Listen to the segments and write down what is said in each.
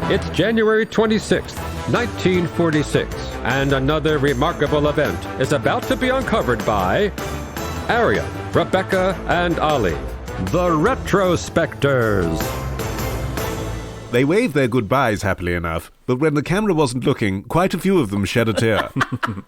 It's January 26th, 1946, and another remarkable event is about to be uncovered by Arion, Rebecca, and Olly, the Retrospectors. They waved their goodbyes happily enough, but when the camera wasn't looking, quite a few of them shed a tear.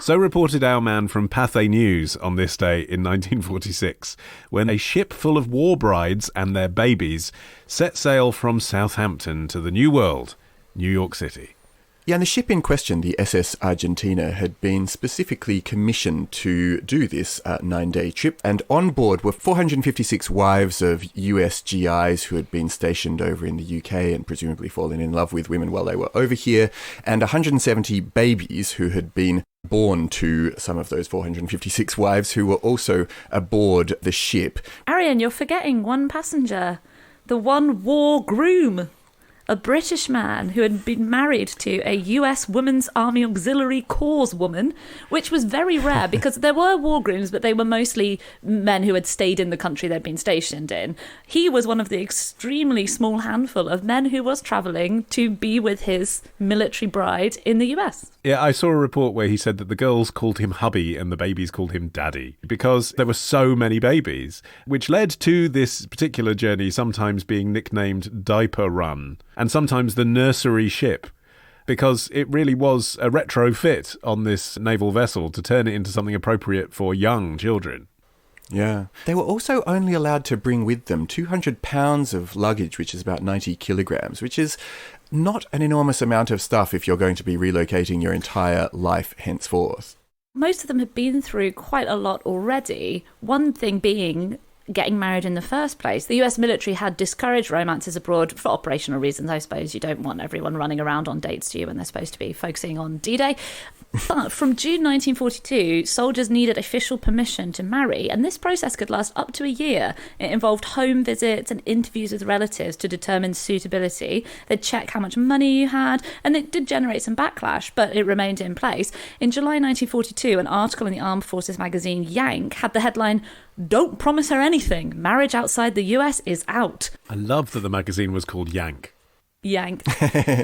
So reported our man from Pathé News on this day in 1946, when a ship full of war brides and their babies set sail from Southampton to the New World, New York City. Yeah, and the ship in question, the SS Argentina, had been specifically commissioned to do this 9-day trip. And on board were 456 wives of US GIs who had been stationed over in the UK and presumably fallen in love with women while they were over here, and 170 babies who had been born to some of those 456 wives who were also aboard the ship. Arion, you're forgetting one passenger, the one War Groom. A British man who had been married to a US Women's Army Auxiliary Corps woman, which was very rare because there were war grooms, but they were mostly men who had stayed in the country they'd been stationed in. He was one of the extremely small handful of men who was travelling to be with his military bride in the US. Yeah, I saw a report where he said that the girls called him hubby and the babies called him daddy because there were so many babies, which led to this particular journey sometimes being nicknamed Diaper Run and sometimes the nursery ship, because it really was a retrofit on this naval vessel to turn it into something appropriate for young children. Yeah. They were also only allowed to bring with them 200 pounds of luggage, which is about 90 kilograms, which is not an enormous amount of stuff if you're going to be relocating your entire life henceforth. Most of them had been through quite a lot already. One thing being getting married in the first place. The US military had discouraged romances abroad for operational reasons. I suppose you don't want everyone running around on dates to you when they're supposed to be focusing on D-Day. But from June 1942, soldiers needed official permission to marry, and this process could last up to a year. It involved home visits and interviews with relatives to determine suitability. They'd check how much money you had, and it did generate some backlash, but it remained in place. In July 1942, an article in the Armed Forces magazine Yank had the headline, "Don't promise her anything. Marriage outside the US is out." I love that the magazine was called Yank. Yank.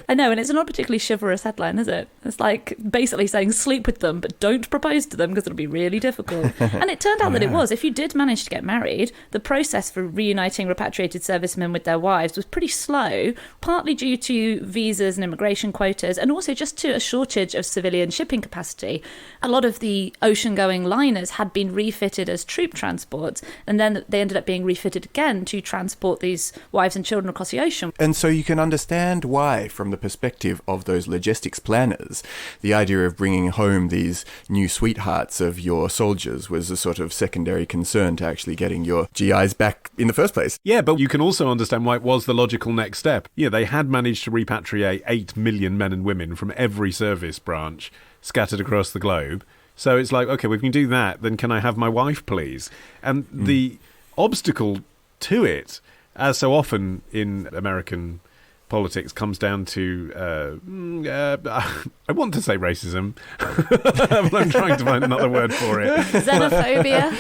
I know, and it's not a particularly chivalrous headline, is it? It's like basically saying sleep with them, but don't propose to them because it'll be really difficult. And it turned out that it was. If you did manage to get married, the process for reuniting repatriated servicemen with their wives was pretty slow, partly due to visas and immigration quotas, and also just to a shortage of civilian shipping capacity. A lot of the ocean-going liners had been refitted as troop transports, and then they ended up being refitted again to transport these wives and children across the ocean. And so you can understand why, from the perspective of those logistics planners, the idea of bringing home these new sweethearts of your soldiers was a sort of secondary concern to actually getting your GIs back in the first place. Yeah, but you can also understand why it was the logical next step. Yeah, they had managed to repatriate 8 million men and women from every service branch scattered across the globe. So it's like, okay, we can do that, then can I have my wife, please? And the obstacle to it, as so often in American politics, comes down to, I want to say racism, but I'm trying to find another word for it. Xenophobia.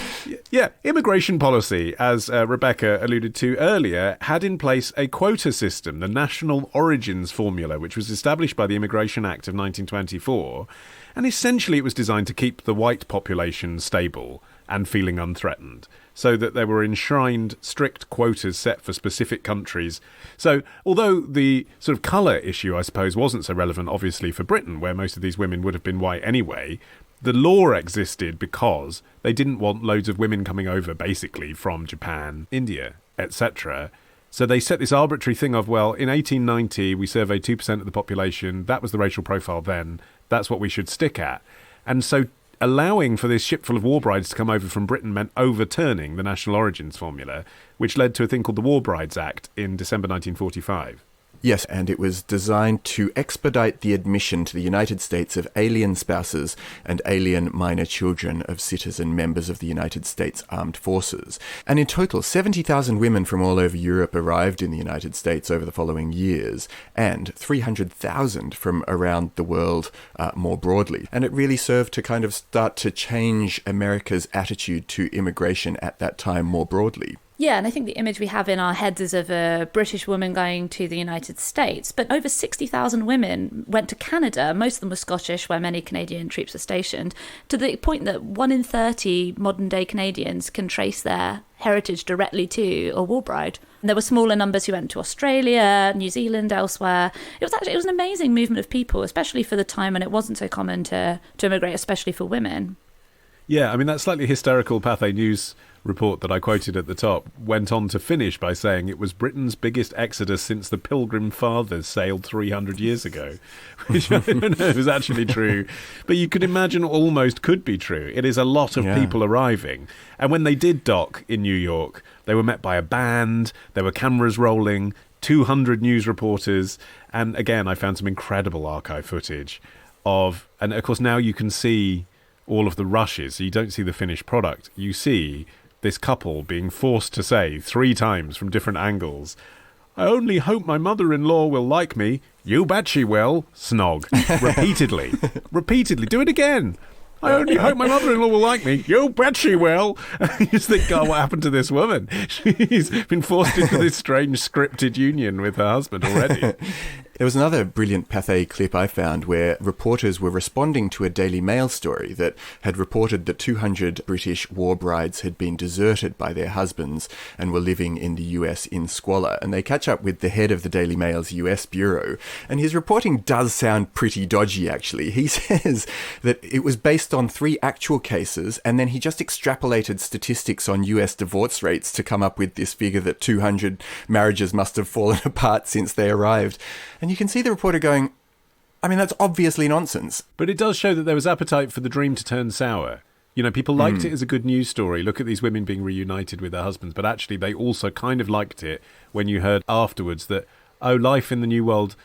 Yeah, immigration policy, as Rebecca alluded to earlier, had in place a quota system, the National Origins Formula, which was established by the Immigration Act of 1924, and essentially it was designed to keep the white population stable and feeling unthreatened, so that there were enshrined strict quotas set for specific countries. So although the sort of colour issue, I suppose, wasn't so relevant, obviously, for Britain, where most of these women would have been white anyway, the law existed because they didn't want loads of women coming over, basically, from Japan, India, etc. So they set this arbitrary thing of, well, in 1890, we surveyed 2% of the population. That was the racial profile then. That's what we should stick at. And so allowing for this ship full of war brides to come over from Britain meant overturning the national origins formula, which led to a thing called the War Brides Act in December 1945. Yes, and it was designed to expedite the admission to the United States of alien spouses and alien minor children of citizen members of the United States Armed Forces. And in total, 70,000 women from all over Europe arrived in the United States over the following years, and 300,000 from around the world more broadly. And it really served to kind of start to change America's attitude to immigration at that time more broadly. Yeah, and I think the image we have in our heads is of a British woman going to the United States, but over 60,000 women went to Canada. Most of them were Scottish, where many Canadian troops are stationed, to the point that 1 in 30 modern-day Canadians can trace their heritage directly to a war bride. And there were smaller numbers who went to Australia, New Zealand, elsewhere. It was an amazing movement of people, especially for the time when it wasn't so common to immigrate, especially for women. Yeah, I mean, that slightly hysterical Pathé News report that I quoted at the top went on to finish by saying it was Britain's biggest exodus since the Pilgrim Fathers sailed 300 years ago, which I don't know if is actually true, but you could imagine almost could be true. It is a lot of people arriving. And when they did dock in New York, they were met by a band, there were cameras rolling, 200 news reporters, and again, I found some incredible archive footage of, and of course now you can see all of the rushes, so you don't see the finished product. You see this couple being forced to say 3 times from different angles, "I only hope my mother-in-law will like me." "You bet she will." Snog. Repeatedly. Repeatedly. Do it again. "I only hope my mother-in-law will like me." "You bet she will." You just think, God, what happened to this woman? She's been forced into this strange scripted union with her husband already. There was another brilliant Pathé clip I found where reporters were responding to a Daily Mail story that had reported that 200 British war brides had been deserted by their husbands and were living in the US in squalor. And they catch up with the head of the Daily Mail's US bureau, and his reporting does sound pretty dodgy, actually. He says that it was based on 3 actual cases, and then he just extrapolated statistics on US divorce rates to come up with this figure that 200 marriages must have fallen apart since they arrived. And you can see the reporter going, I mean, that's obviously nonsense. But it does show that there was appetite for the dream to turn sour. You know, people liked it as a good news story. Look at these women being reunited with their husbands. But actually, they also kind of liked it when you heard afterwards that, oh, life in the New World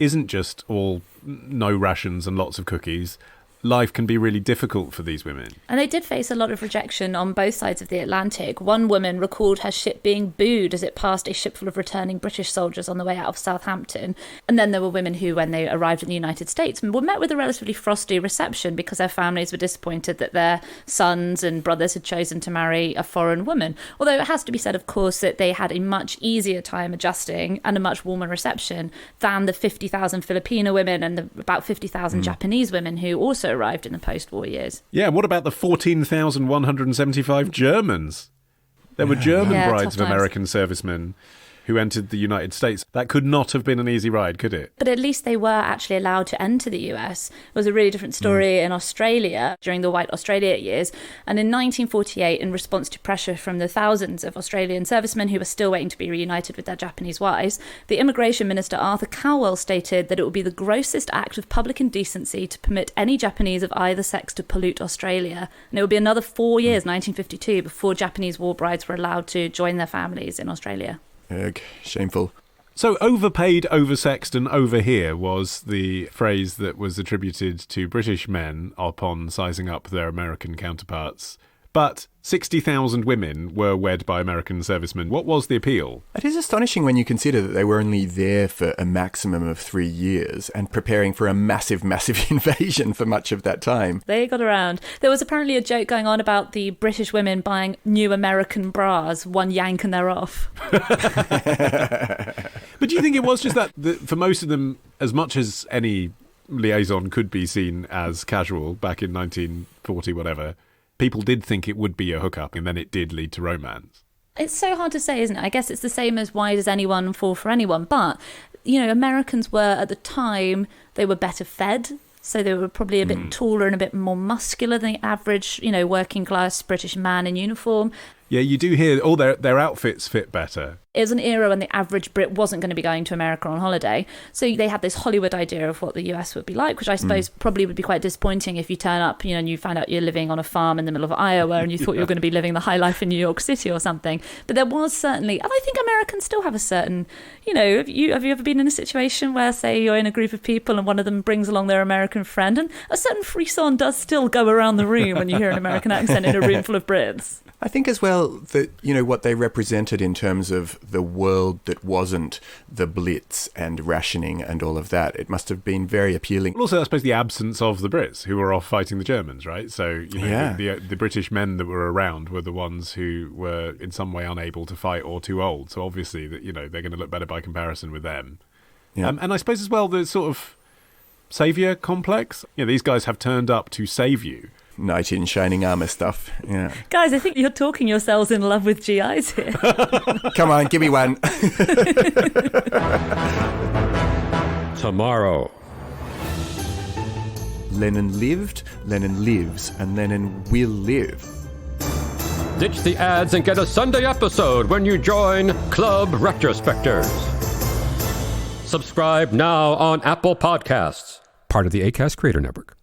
isn't just all no rations and lots of cookies. Life can be really difficult for these women. And they did face a lot of rejection on both sides of the Atlantic. One woman recalled her ship being booed as it passed a ship full of returning British soldiers on the way out of Southampton. And then there were women who, when they arrived in the United States, were met with a relatively frosty reception because their families were disappointed that their sons and brothers had chosen to marry a foreign woman. Although it has to be said, of course, that they had a much easier time adjusting and a much warmer reception than the 50,000 Filipino women and the about 50,000 Japanese women who also arrived in the post-war years. Yeah, what about the 14,175 Germans? There were German brides of American servicemen who entered the United States. That could not have been an easy ride, could it? But at least they were actually allowed to enter the US. It was a really different story in Australia during the White Australia years. And in 1948, in response to pressure from the thousands of Australian servicemen who were still waiting to be reunited with their Japanese wives, the Immigration Minister Arthur Cowell stated that it would be the grossest act of public indecency to permit any Japanese of either sex to pollute Australia. And it would be another 4 years, 1952, before Japanese war brides were allowed to join their families in Australia. Ugh, shameful. So overpaid, oversexed and over here was the phrase that was attributed to British men upon sizing up their American counterparts. But 60,000 women were wed by American servicemen. What was the appeal? It is astonishing when you consider that they were only there for a maximum of 3 years and preparing for a massive, massive invasion for much of that time. They got around. There was apparently a joke going on about the British women buying new American bras, one yank and they're off. But do you think it was just that for most of them, as much as any liaison could be seen as casual back in 1940, whatever, people did think it would be a hookup, and then it did lead to romance? It's so hard to say, isn't it? I guess it's the same as why does anyone fall for anyone? But, you know, Americans were, at the time, they were better fed. So they were probably a bit taller and a bit more muscular than the average, you know, working class British man in uniform. Yeah, you do hear all their outfits fit better. It was an era when the average Brit wasn't going to be going to America on holiday. So they had this Hollywood idea of what the US would be like, which I suppose probably would be quite disappointing if you turn up, you know, and you find out you're living on a farm in the middle of Iowa and you thought you were going to be living the high life in New York City or something. But there was certainly, and I think Americans still have a certain, you know, have you ever been in a situation where, say, you're in a group of people and one of them brings along their American friend, and a certain frisson does still go around the room when you hear an American accent in a room full of Brits? I think as well that, what they represented in terms of the world that wasn't the Blitz and rationing and all of that, it must have been very appealing. Also, I suppose the absence of the Brits who were off fighting the Germans, right? So, the British men that were around were the ones who were in some way unable to fight or too old. So obviously, they're going to look better by comparison with them. Yeah. And I suppose as well, the sort of saviour complex. These guys have turned up to save you. Knight in shining armour stuff, yeah. Guys, I think you're talking yourselves in love with GIs here. Come on, give me one. Tomorrow. Lenin lived, Lenin lives, and Lenin will live. Ditch the ads and get a Sunday episode when you join Club Retrospectors. Subscribe now on Apple Podcasts, part of the Acast Creator Network.